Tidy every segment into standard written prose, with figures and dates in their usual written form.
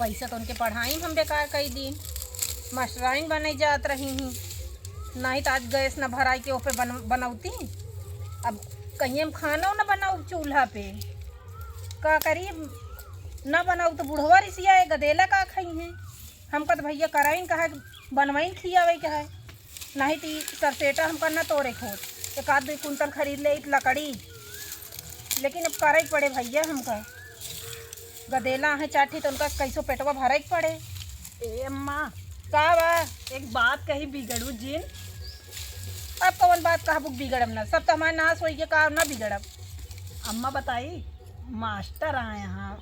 पैसा तो उनके पढ़ाई हम बेकार कई दिन मास्टराइन बने जात रही हूँ। नहीं तो आज गैस न भराई के ऊपर बनौती। अब कहीं हम खाना न बनाऊ चूल्हा पे का करी न बनाऊ तो बुढ़वा रिसिया गदेला का खाई है। हमका तो भैया कराइन कहा बनवाइन खियावे का है। नहीं तो सरसेटा हमका न तोड़े खोट एक आध 2 कुंटल खरीद ले लकड़ी। लेकिन अब करे पड़े भैया हमका गदेला है चाठी तो उनका कैसो पेटवा भरे पड़े। ए अम्मा का बा एक बात कही बिगड़ू जिन। अब कौन बात कहा बुक बिगड़ब ना सब तो हमारे नाश हो के का ना बिगड़ब। अम्मा बताई मास्टर आए यहाँ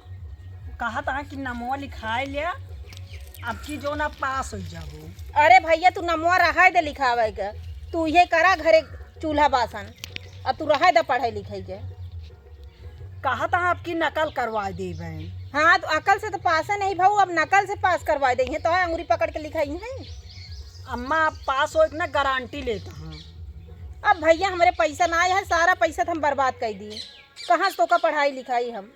कहा था कि नमो लिखाए लिया अब की जो ना पास हो जाबो। अरे भैया तू नमवा रहा दे लिखावे के तू ये करा घरे चूल्हा बासन अब तू रहा दे पढ़ाई लिखाई के। कहा था आपकी नकल करवा दे बहन। हाँ तो अकल से तो पास है नहीं भाऊ अब नकल से पास करवा देंगे तो है अंगूरी पकड़ के लिखाई है। अम्मा आप पास हो एक ना गारंटी लेता हूँ। अब भैया हमारे पैसा ना आया है सारा पैसा तो हम बर्बाद कर दिए कहाँ से तो का पढ़ाई लिखाई हम।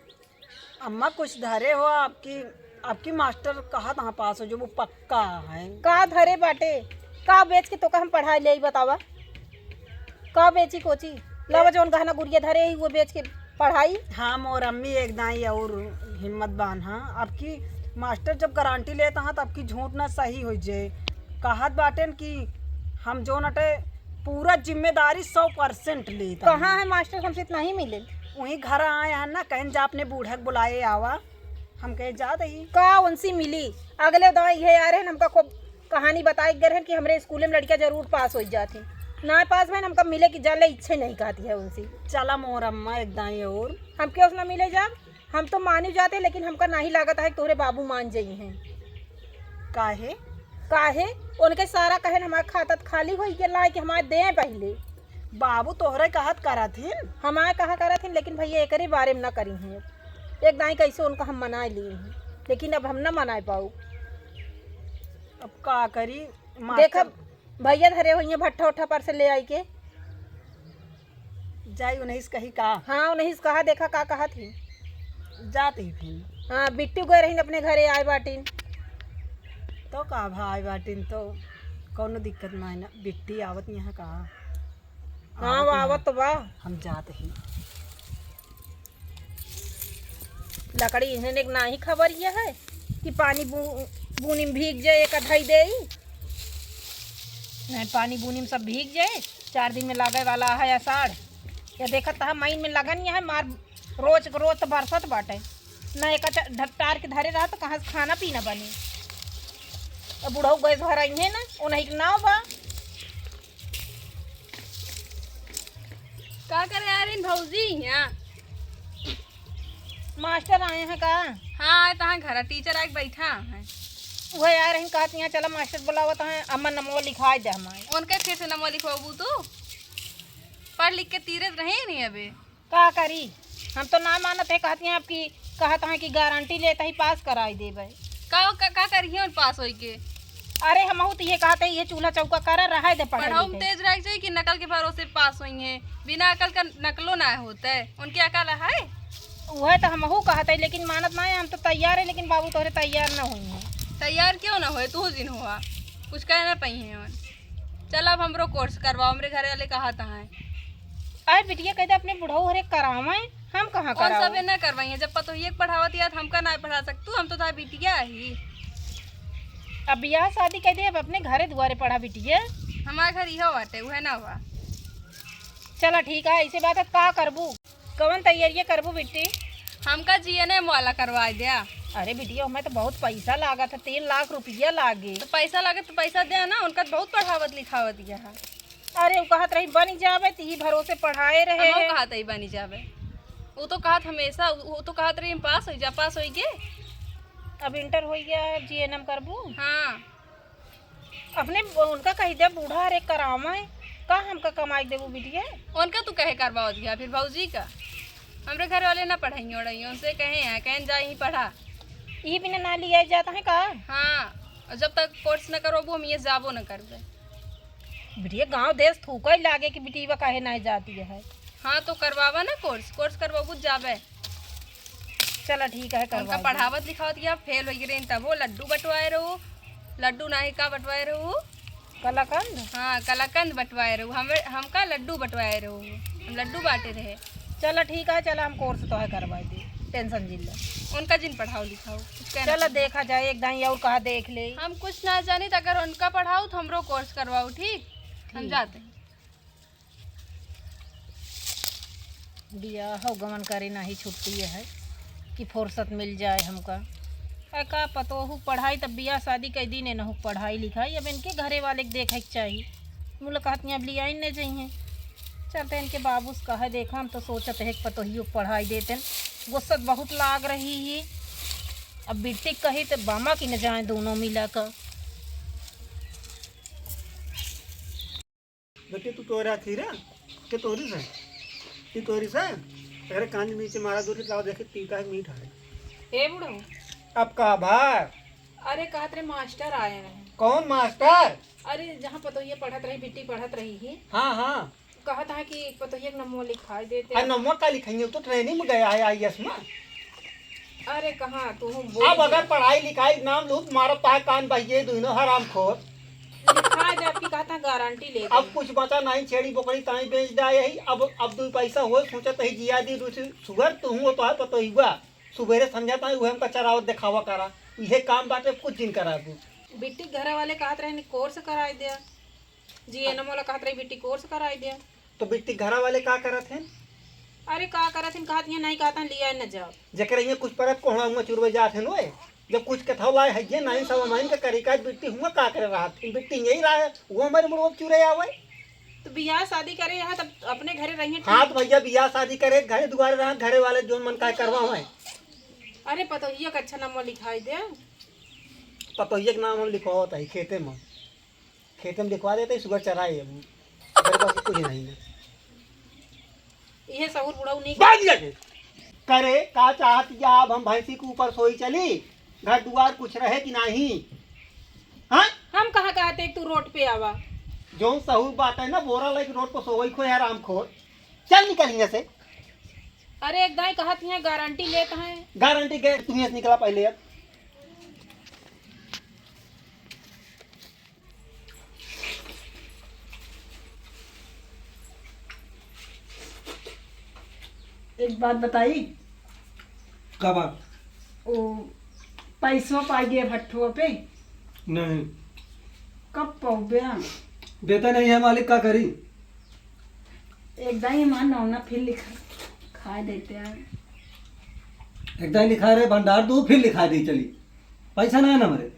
अम्मा कुछ धरे हो आपकी मास्टर कहा था पास हो जो वो पक्का है। का धरे बाटे का बेच के तो का हम पढ़ाई ले बतावा का बेची कोची लावा जौन गहना गुड़िया धरे ही वो बेच के पढ़ाई। हाँ मोर अम्मी एक दाई और हिम्मत बान। हाँ आपकी मास्टर जब गारंटी लेता हाँ तो आपकी झूठ ना सही हो जाए। कहत बाटेन कि हम जो नटे पूरा जिम्मेदारी 100% लेता। कहाँ है मास्टर हमसे इतना ही मिले। वहीं घर आए हैं ना कहीं जा अपने बूढ़क बुलाए आवा हम कहे जा दही का उनसी मिली अगले दवा ये आ रहे हैं हमका खूब कहानी बताई गए हैं कि हमारे स्कूल में लड़कियां जरूर पास हो जाती ना पास में हमका मिले कि जाले इच्छा नहीं कहती है उनसी। चला मोर अम्मा एक दाई और हम क्यों ना मिले जब हम तो मान ही जाते लेकिन हमका नहीं लागत है कि तोरे बाबू मान जाई हैं। काहे काहे उनके सारा कहे हमारे खाता खाली हो गया कि हमारे दे पहले बाबू तोहरे कहत करा थी हमारे कहा करा थी लेकिन भैया एक बारे में ना करी हैं। एक दाई कैसे उनका हम मना लिए हैं लेकिन अब हम ना मना पाऊ। अब का करी देखा भैया धरे हुई हैं भट्ठा उठा पर से ले आई के जाई उन्हीं से कही का। हाँ उन्हीं से कहा देखा का कहा थी जाती फिर। हाँ बिट्टू गए रही अपने घरे आए बाटिन तो का भाई बाटिन तो कोनो दिक्कत ना है ना बिट्टी आवत यहाँ कहा। हाँ वो आवत तो वाह हम जाते ही लकड़ी इन्हें एक ना ही खबर यह है कि पानी बूनी में भीग जाए एक अधाई दे नहीं पानी बूनी में सब भीग जाए 4 दिन में लागे वाला है आषाढ़ या देखा था महीन में लगन है मार रोज रोज तो बरसत बाटे ना एक ढट्टार के धरे रहा तो कहाँ से खाना पीना बने। अब बुढ़ऊ गैस भर आई है ना उन्हीं के नाव बा का करे आ रही भौजी यहाँ मास्टर आए हैं का। हाँ तहाँ घर टीचर आके बैठा है वह आ रही कहती यहाँ चला मास्टर बुलावत हैं अमन नमो लिखाए दे हमारे उनके फिर से नमो लिखवाबू तू पढ़ लिख के तीरथ रहे नहीं अबे का करी हम तो ना मानत है कहती हैं आपकी कहता है कि गारंटी लेता ही पास कराई देवे का करिए और पास होई के। अरे हम तो ये कहते हैं ये चूल्हा चौका करा रहा है पढ़ाओ में तेज रह जाए कि नकल के भरोसे पास हुई है बिना अकल का नकलो ना होता है उनकी अकल है वह तो हम कहते हैं लेकिन मानत ना है हम तो तैयार है लेकिन बाबू तोहरे तैयार ना हुई है। तैयार क्यों ना हो तू दिन हुआ कुछ कहना पई है चल अब हमरो कोर्स करवाओ हमरे घर वाले कहा है। अरे बिटिया कहते अपने बुढ़ऊ हरे करावे हम कहाँ कौन करावे सबे ना करवाई है जब पतो ये पढ़ावत या हमका ना पढ़ा सकतू हम तो था बिटिया ही अब ब्याह शादी कहते अब अपने घरे दुआरे पढ़ा बिटिया हमारे घर यह बाटे वह ना हुआ। चला ठीक है ऐसी बात है का करबू कौन तैयारियाँ करबू बिट्टी हमका जीएनए वाला करवा दिया। अरे बिटिया हमें तो बहुत पैसा लागा था 3 लाख रुपया लागे तो पैसा लगे तो पैसा दे ना उनका बहुत पढ़ावत लिखावत दिया है। अरे वो कहत रही बन जावे ती भरोसे पढ़ाए रहे हम कहत ही बनी जावे वो तो कहत हमेशा वो तो कहत रही पास हो जा पास हो के अब इंटर हो गया है जीएनएम करबू। हाँ अपने उनका कही दे बूढ़ा रे करावा है का हमका कमाई देबू बिटिया उनका तू कहे करवा दिया फिर भौजी का हमरे घर वाले ना पढ़ाई उड़ाई उनसे कहे हैं कहन जा ही पढ़ा ये बिना ना लिया जाता है का। हाँ और जब तक कोर्स न करो हम ये जाबो न करबे बिटिया गांव देश थूका ही लागे कि बिटिया काहे नहीं जाती है। हाँ तो करवावा ना कोर्स करवाबू जाबे चला ठीक है उनका करवा पढ़ावत लिखावत किया फेल हो गए तब वो लड्डू बंटवाए रहू, लड्डू नहीं का बंटवाए रहू, कलाकंद। हाँ कलाकंद बंटवाए रहू, हमका लड्डू बंटवाए रहू, हम लड्डू बांटे रहे। चला ठीक है, चला हम कोर्स तो है करवा दे, टेंशन जिल्ला। उनका जिन पढ़ाओ लिखाओ कुछ कहना चला देखा जाए एक दाई और कहा देख ले। हम कुछ ना जानी तो अगर उनका पढ़ाओ तो हमरो कोर्स करवाओ, ठीक हम जाते हैं। बियाह हो गमन करे ना ही छुट्टी है कि फुर्सत मिल जाए हमका। का पतो हो पढ़ाई तब बियाह शादी कई दिन न हो पढ़ाई लिखाई, अब इनके घरे वाले के देखे के चाहिए। मुझे कहती अब लिया नहीं चाहिए, चलते इनके बाबू से कहे देखा। हम तो सोचते है कि पतो ही पढ़ाई देते, गुस्सत बहुत लाग रही है। अब बेटी कही तो बामा की न जाए दोनों मिला कर। बेटे तू तोरा थी रे के तोरी से ती तोरी से अरे कान नीचे मारा दूरी लाओ देखे टीका है मीठा है। ए बुढ़ो, अब का भार अरे कहत रहे मास्टर आए रहे। कौन मास्टर? अरे जहाँ पतोहिया पढ़त रही, बेटी पढ़त रही है, हाँ हाँ कहत है कि पतोहिया के नमो लिखाई देते। अरे नम्बर का लिखेंगे तो ट्रेनिंग में गया है आईएएस में। अरे कहाँ तू अब अगर पढ़ाई लिखाई नाम लूट मारो ताए कान बहिए दोनों हराम खोर। लिखा है आपकी कहता गारंटी ले। अब कुछ बचा नहीं, छेड़ी बकरी ताई बेच दिया यही। अब दो पैसा हो सोचत ही जिया दी दूसरी सुगर तो हूँ तो है पतो हुआ सुबेरे समझाता है वह हमका चरावत दिखावा करा ये काम बाटे कुछ दिन करा दू। बेटी घर वाले कहत रहे कोर्स कराई दे जी, एनम वाला कहत रही बेटी कोर्स कराई दे। तो बेटी घरा वाले का करत हैं? अरे का करत कहत नहीं कहता लिया न जाओ जकर ये कुछ परत कोहड़ा हुआ चुरवे जात हैं वे जब कुछ कथा लाए है ये नहीं सब माइन के करी का बिट्टी हुआ का करे रहा बिट्टी यही रहा है वो हमारे मुड़ो चुरे आवे। तो बियाह शादी करे यहाँ तब अपने घरे रहिए। हाँ तो भैया बियाह शादी करे घरे दुआरे रहा घरे वाले जो मन का करवा है। अरे पतोहिया का अच्छा नंबर लिखाई दे। पतोहिया के नाम हम लिखवाता है खेते में लिखवा देते सुगर चराए मेरे पास कुछ नहीं है। ये सहूर बुढ़ाऊ नहीं करे का चाहत या अब हम भैंसी के ऊपर सोई चली घर दुआर कुछ रहे कि नहीं। हाँ हम कहाँ कहते तू रोड पे आवा। जो सहूर बात है ना बोरा लाइक रोड पर सोई खो है राम खोर चल निकल यहाँ से। अरे एक दाई कहत है गारंटी लेते हैं। गारंटी के तुम्हें निकला पहले अब एक बात बताई कब वो पैसों पाई गए भट्ठुओं पे नहीं कब पौबे देता नहीं है मालिक का करी। एक दाई मान ना फिर लिखा खा देते हैं एकदम लिखा रहे भंडार दो फिर लिखा दी चली पैसा ना है ना मेरे।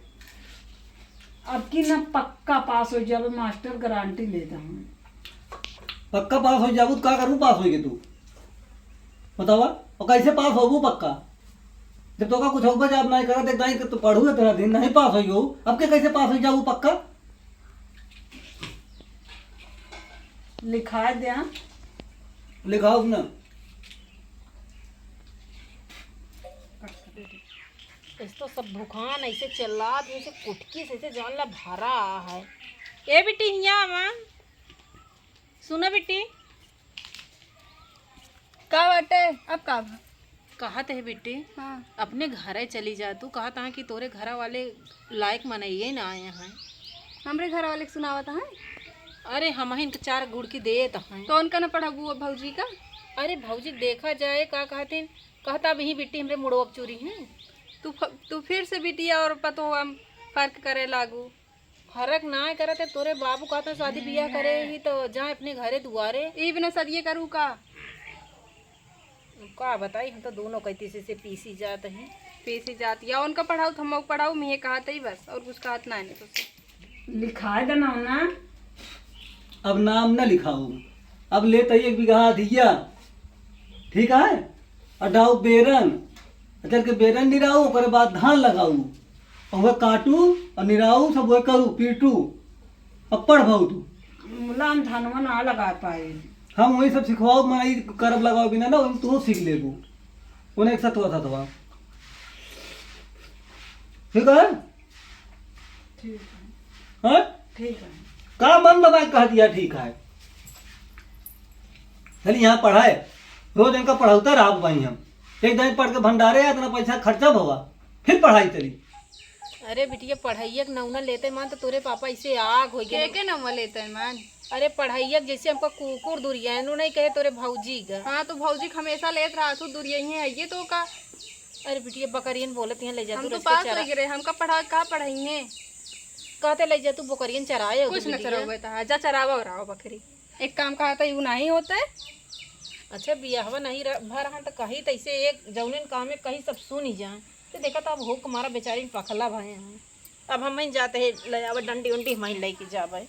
अब की ना पक्का पास हो जाए मास्टर गारंटी लेता हूँ। पक्का पास हो जाबू का करूँ पास होगी तू बतावा और कैसे पास होबू पक्का जब तो का कुछ होगा जब नहीं करा देख नहीं तो पढ़ू तेरा दिन नहीं पास हो अब के कैसे पास हो जाबू पक्का लिखा दे लिखाओ ना। इस तो सब दुकान ऐसे चला जैसे कुटकी से ऐसे जान ला भरा है। ए बेटी यहाँ माँ सुना बेटी का बाटे अब का कहत है बेटी हाँ अपने घरे चली जा। तू कहता है कि तोरे घरा वाले लायक मनाइए ना आए हैं। हमरे घर वाले के सुनावत है। अरे हम ही इनके 4 गुड़की देत हैं। तो उनका न पढ़ा बुआ भौजी का। अरे भौजी देखा जाए का कहते कहता वही बेटी हमरे मुड़ो अब चोरी है। तू फिर से बिटिया और पतो हम फर्क करे लागू। फर्क ना करते तोरे बाबू कहता शादी बियाह करे ही तो जाए अपने घरे दुआरे। ई बिना सदिए करूँ का बताई हम तो दोनों कहती से पीसी जात हैं। पेशी जाती या उनका पढ़ाऊ तो हम पढ़ाऊ मैं कहते ही बस और कुछ कहत ना है तो लिखा देना ना। अब नाम न लिखाऊ अब लेते 1 बीघा अधिया ठीक है अडाऊ बेरन चल के बेरन निराऊ ओकर बाद धान लगाऊ और वह काटू और निराऊ सब वह करू पीटू अब पढ़ भाऊ तू मुलाम धानवा ना लगा पाए। हम वही सब सिखवाओ मनाई करब लगाओ बिना ना वही तू सीख लेबू उन्हें एक साथ हुआ था ठीक है। ठीक हाँ है ठीक है का मन दबा कह दिया ठीक है चलिए यहाँ पढ़ाए रोज इनका पढ़ाता रहा भाई हम एक दिन पढ़ के भंडारे आ, इतना पैसा खर्चा हुआ, फिर पढ़ाई करी। अरे बिटिया पढ़ाइया के नौना लेते मान तो तोरे पापा इसे आग हो गए। के नंबर लेते हैं मान? अरे पढ़ाइया जैसे हमको कुकुर दुरियानो नहीं कहे तोरे भौजी का। हाँ तो भौजी हमेशा लेत रहा तू दुरिया ही है ये तो का। अरे बिटिया बकरियन बोलत यहाँ ले जा हम तू तो रच पास के चरा। लग रहे हमका पढ़ा का पढ़ाइए कहते ले जा तू बकरियन चराए कुछ न चरोगे था जा चरावा रहा बकरी। एक काम कहा था यू नहीं होते। अच्छा बियाहवा नहीं भर रहा तो कहीं तैसे एक जौनिन काम में कहीं सब सुन ही जाए तो देखा तो अब हो हमारा बेचारी पखला भाई हैं। अब हम जाते हैं ले जावे डंडी उंडी हम लेके जावे।